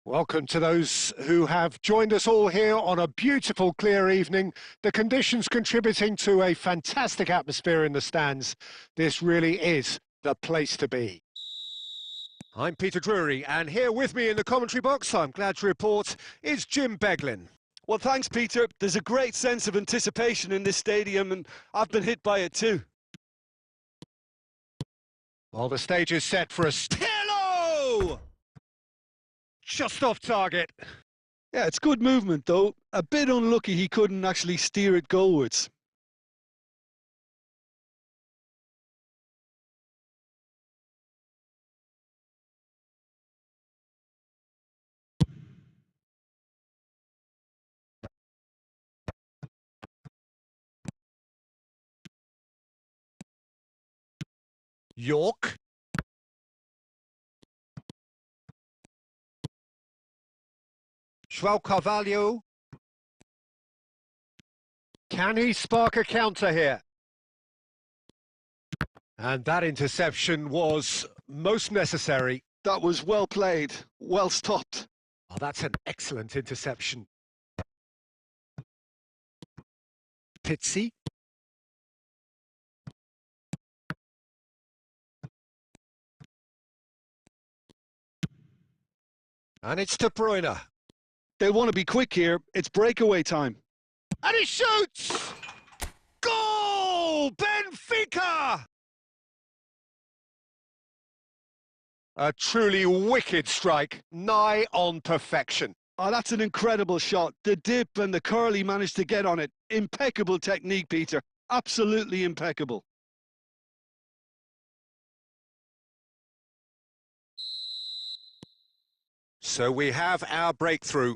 Welcome to those who have joined us all here on a beautiful, clear evening. The conditions contributing to a fantastic atmosphere in the stands. This really is the place to be. I'm Peter Drury, and here with me in the commentary box, I'm glad to report, is Jim Beglin. Well, thanks, Peter. There's a great sense of anticipation in this stadium, and I've been hit by it too. Well, the stage is set for a Hello! Just off target. Yeah, it's good movement, though. A bit unlucky he couldn't actually steer it goalwards. York. João Carvalho. Can he spark a counter here? And that interception was most necessary. That was well played, well stopped. Oh, that's an excellent interception. Pizzi. And it's De Bruyne. They want to be quick here. It's breakaway time. And he shoots! Goal! Benfica! A truly wicked strike, nigh on perfection. Oh, that's an incredible shot. The dip and the curl he managed to get on it. Impeccable technique, Peter. Absolutely impeccable. So we have our breakthrough.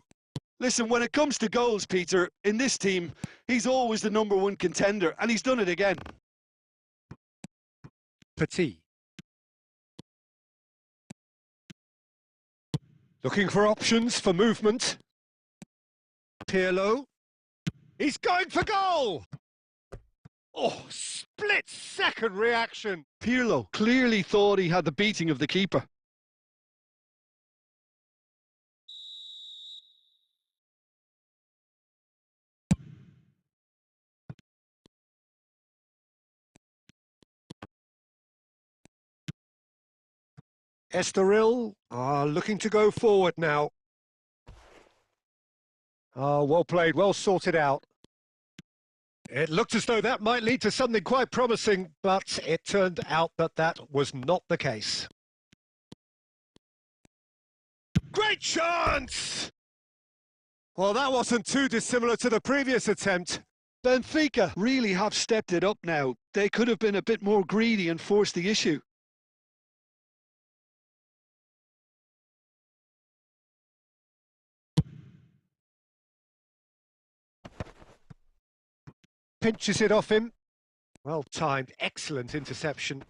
Listen, when it comes to goals, Peter, in this team, he's always the #1 contender, and he's done it again. Petit. Looking for options for movement. Pirlo. He's going for goal! Oh, split-second reaction. Pirlo clearly thought he had the beating of the keeper. Estoril are looking to go forward now. Well played, well sorted out. It looked as though that might lead to something quite promising, but it turned out that that was not the case. Great chance! Well, that wasn't too dissimilar to the previous attempt. Benfica really have stepped it up now. They could have been a bit more greedy and forced the issue. Pinches it off him. Well timed, excellent interception.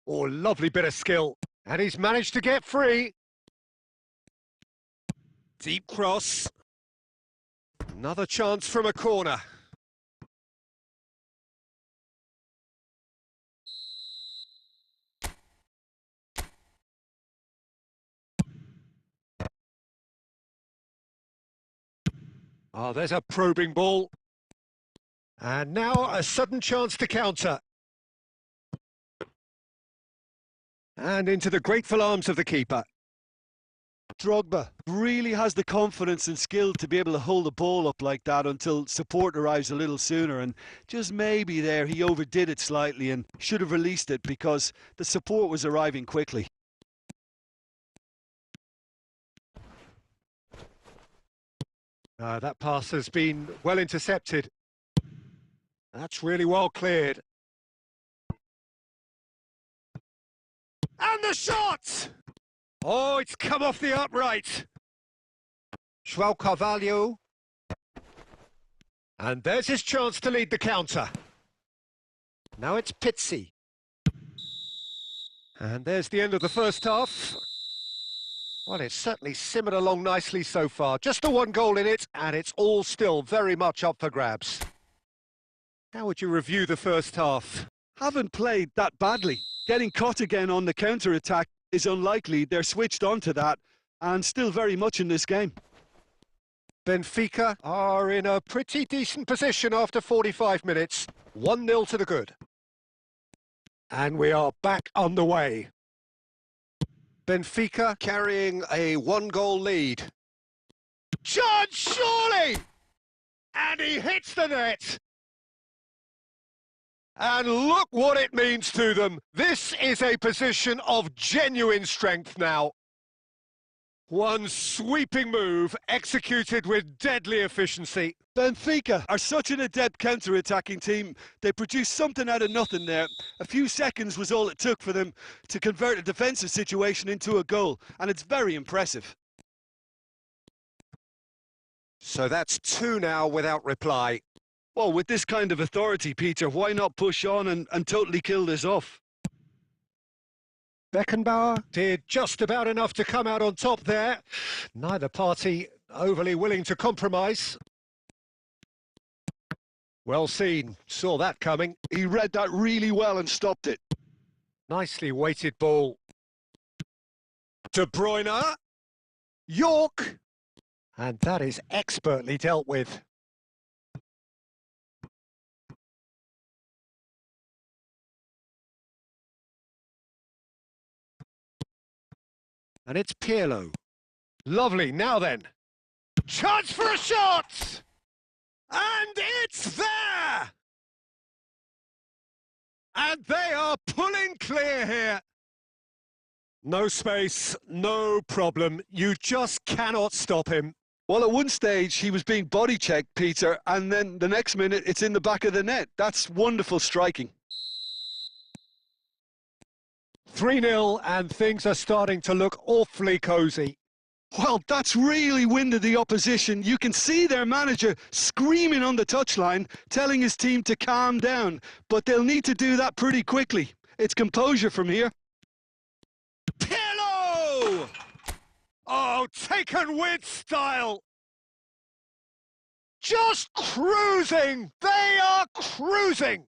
Oh, lovely bit of skill. And he's managed to get free. Deep cross. Another chance from a corner. Oh, there's a probing ball. And now a sudden chance to counter. And into the grateful arms of the keeper. Drogba really has the confidence and skill to be able to hold the ball up like that until support arrives a little sooner, and just maybe there he overdid it slightly and should have released it because the support was arriving quickly. That pass has been well intercepted. That's really well cleared. And the shot! Oh, it's come off the upright. João Carvalho. And there's his chance to lead the counter. Now it's Pizzi. And there's the end of the first half. Well, it's certainly simmered along nicely so far. Just the one goal in it, and it's all still very much up for grabs. How would you review the first half? Haven't played that badly. Getting caught again on the counter-attack is unlikely. They're switched on to that and still very much in this game. Benfica are in a pretty decent position after 45 minutes. 1-0 to the good. And we are back underway. Benfica carrying a one-goal lead. Judge, surely! And he hits the net. And look what it means to them. This is a position of genuine strength now. One sweeping move executed with deadly efficiency. Benfica are such an adept counter-attacking team. They produced something out of nothing there. A few seconds was all it took for them to convert a defensive situation into a goal, and it's very impressive. So that's 2 now without reply. Well, with this kind of authority, Peter, why not push on and totally kill this off? Beckenbauer did just about enough to come out on top there. Neither party overly willing to compromise. Well seen, saw that coming. He read that really well and stopped it. Nicely weighted ball. De Bruyne. York. And that is expertly dealt with. And it's Pirlo. Lovely, now then. Chance for a shot! And it's there! And they are pulling clear here. No space, no problem. You just cannot stop him. Well, at one stage, he was being body checked, Peter, and then the next minute, it's in the back of the net. That's wonderful striking. 3-0, and things are starting to look awfully cosy. Well, that's really winded the opposition. You can see their manager screaming on the touchline, telling his team to calm down, but they'll need to do that pretty quickly. It's composure from here. Pirlo! Oh, taken with style. Just cruising. They are cruising.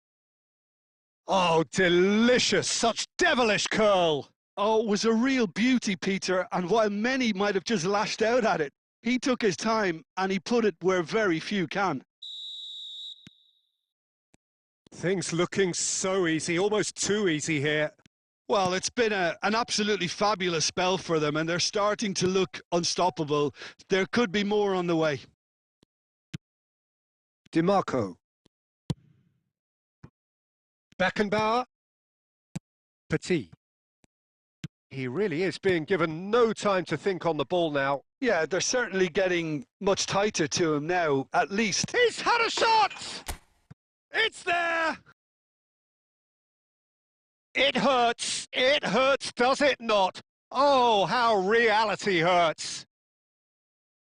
Oh, delicious. Such devilish curl. Oh, it was a real beauty, Peter, and while many might have just lashed out at it, he took his time and he put it where very few can. Things looking so easy, almost too easy here. Well, it's been an absolutely fabulous spell for them, and they're starting to look unstoppable. There could be more on the way. DiMarco. Beckenbauer. Petit. He really is being given no time to think on the ball now. Yeah, they're certainly getting much tighter to him now, at least. He's had a shot! It's there! It hurts, does it not? Oh, how reality hurts.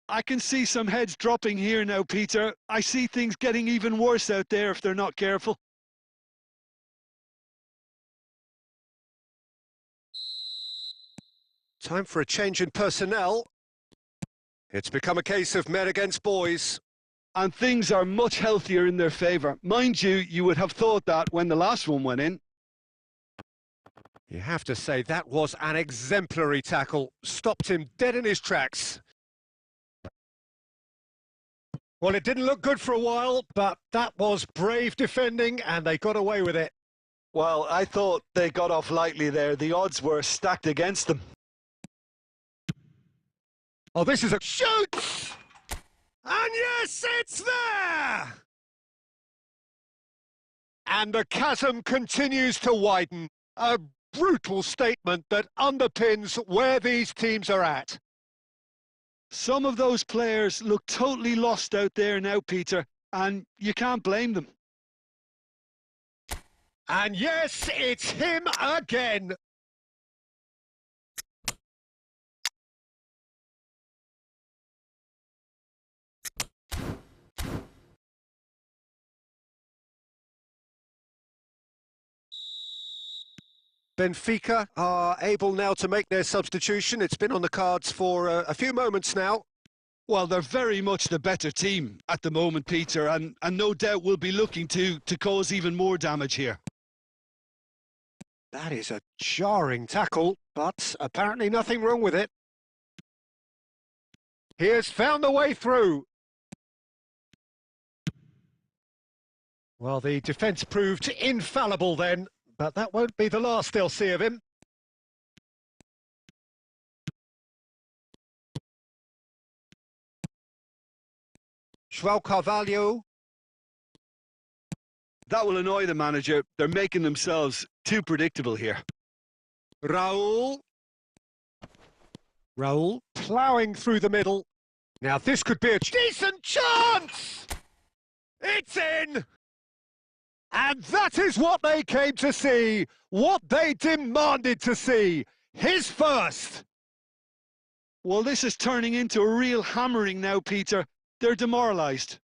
I can see some heads dropping here now, Peter. I see things getting even worse out there if they're not careful. Time for a change in personnel. It's become a case of men against boys. And things are much healthier in their favour. Mind you, you would have thought that when the last one went in. You have to say that was an exemplary tackle. Stopped him dead in his tracks. Well, it didn't look good for a while, but that was brave defending and they got away with it. Well, I thought they got off lightly there. The odds were stacked against them. Oh, this is a shoot! And yes, it's there! And the chasm continues to widen. A brutal statement that underpins where these teams are at. Some of those players look totally lost out there now, Peter, and you can't blame them. And yes, it's him again. Benfica are able now to make their substitution. It's been on the cards for a few moments now. Well, they're very much the better team at the moment, Peter, and no doubt will be looking to cause even more damage here. That is a jarring tackle, but apparently nothing wrong with it. He has found the way through. Well, the defence proved infallible then, but that won't be the last they'll see of him. João Carvalho. That will annoy the manager. They're making themselves too predictable here. Raul ploughing through the middle. Now this could be a decent chance! It's in! And that is what they came to see, what they demanded to see. His first. Well, this is turning into a real hammering now, Peter. They're demoralised.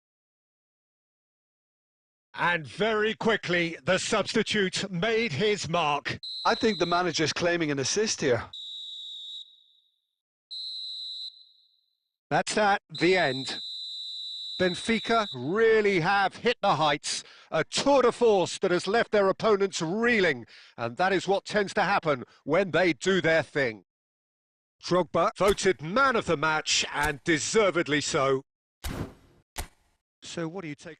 And very quickly, the substitute made his mark. I think the manager's claiming an assist here. That's that, the end. Benfica really have hit the heights. A tour de force that has left their opponents reeling. And that is what tends to happen when they do their thing. Drogba voted man of the match, and deservedly so. So what do you take?